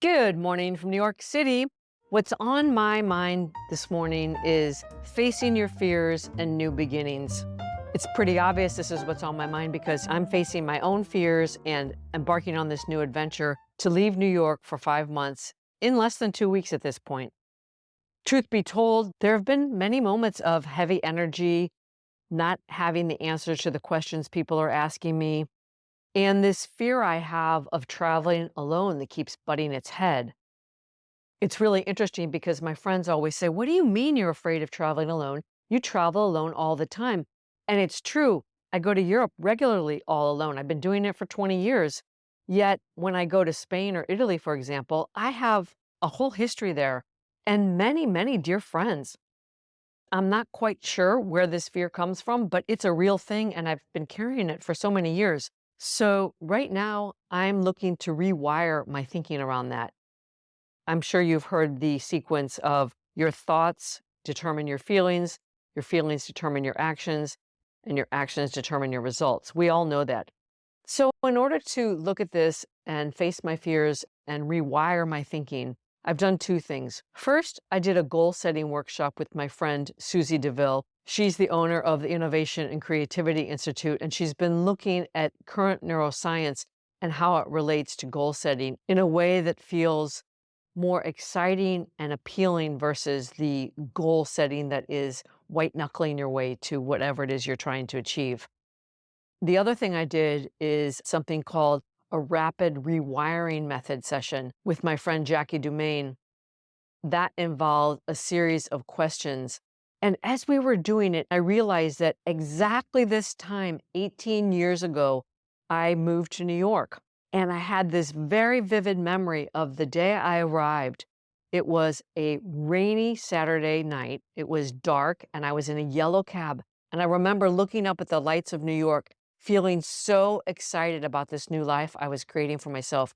Good morning from New York City. What's on my mind this morning is facing your fears and new beginnings. It's pretty obvious this is what's on my mind because I'm facing my own fears and embarking on this new adventure to leave New York for 5 months in less than 2 weeks at this point. Truth be told, there have been many moments of heavy energy, not having the answers to the questions people are asking me, and this fear I have of traveling alone that keeps butting its head. It's really interesting because my friends always say, "What do you mean you're afraid of traveling alone? You travel alone all the time." And it's true. I go to Europe regularly all alone. I've been doing it for 20 years. Yet when I go to Spain or Italy, for example, I have a whole history there and many, many dear friends. I'm not quite sure where this fear comes from, but it's a real thing and I've been carrying it for so many years. So right now, I'm looking to rewire my thinking around that. I'm sure you've heard the sequence of your thoughts determine your feelings determine your actions, and your actions determine your results. We all know that. So, in order to look at this and face my fears and rewire my thinking, I've done two things. First, I did a goal setting workshop with my friend Susie DeVille. She's the owner of the Innovation and Creativity Institute, and she's been looking at current neuroscience and how it relates to goal setting in a way that feels more exciting and appealing versus the goal setting that is white knuckling your way to whatever it is you're trying to achieve. The other thing I did is something called a rapid rewiring method session with my friend Jackie Dumaine. That involved a series of questions. And as we were doing it, I realized that exactly this time, 18 years ago, I moved to New York. And I had this very vivid memory of the day I arrived. It was a rainy Saturday night. It was dark, and I was in a yellow cab. And I remember looking up at the lights of New York, feeling so excited about this new life I was creating for myself,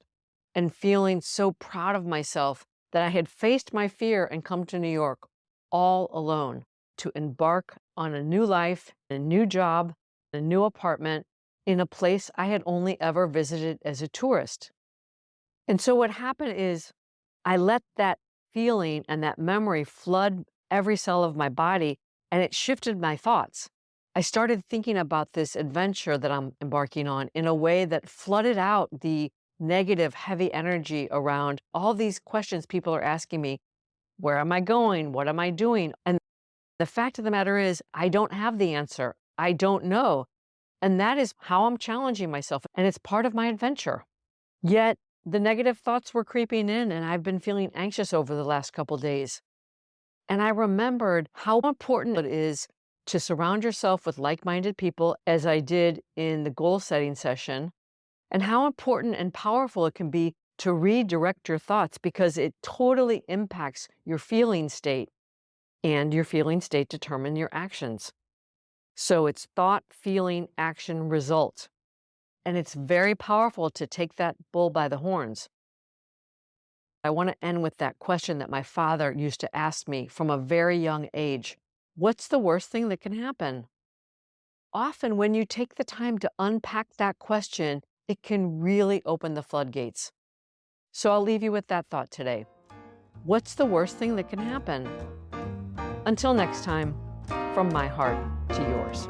and feeling so proud of myself that I had faced my fear and come to New York all alone to embark on a new life, a new job, a new apartment in a place I had only ever visited as a tourist. And so what happened is I let that feeling and that memory flood every cell of my body, and it shifted my thoughts. I started thinking about this adventure that I'm embarking on in a way that flooded out the negative, heavy energy around all these questions people are asking me. Where am I going? What am I doing? And the fact of the matter is, I don't have the answer. I don't know. And that is how I'm challenging myself. And it's part of my adventure. Yet the negative thoughts were creeping in, and I've been feeling anxious over the last couple days. And I remembered how important it is to surround yourself with like-minded people, as I did in the goal setting session, and how important and powerful it can be to redirect your thoughts because it totally impacts your feeling state, and your feeling state determine your actions. So it's thought, feeling, action, result. And it's very powerful to take that bull by the horns. I want to end with that question that my father used to ask me from a very young age. What's the worst thing that can happen? Often when you take the time to unpack that question, it can really open the floodgates. So I'll leave you with that thought today. What's the worst thing that can happen? Until next time, from my heart to yours.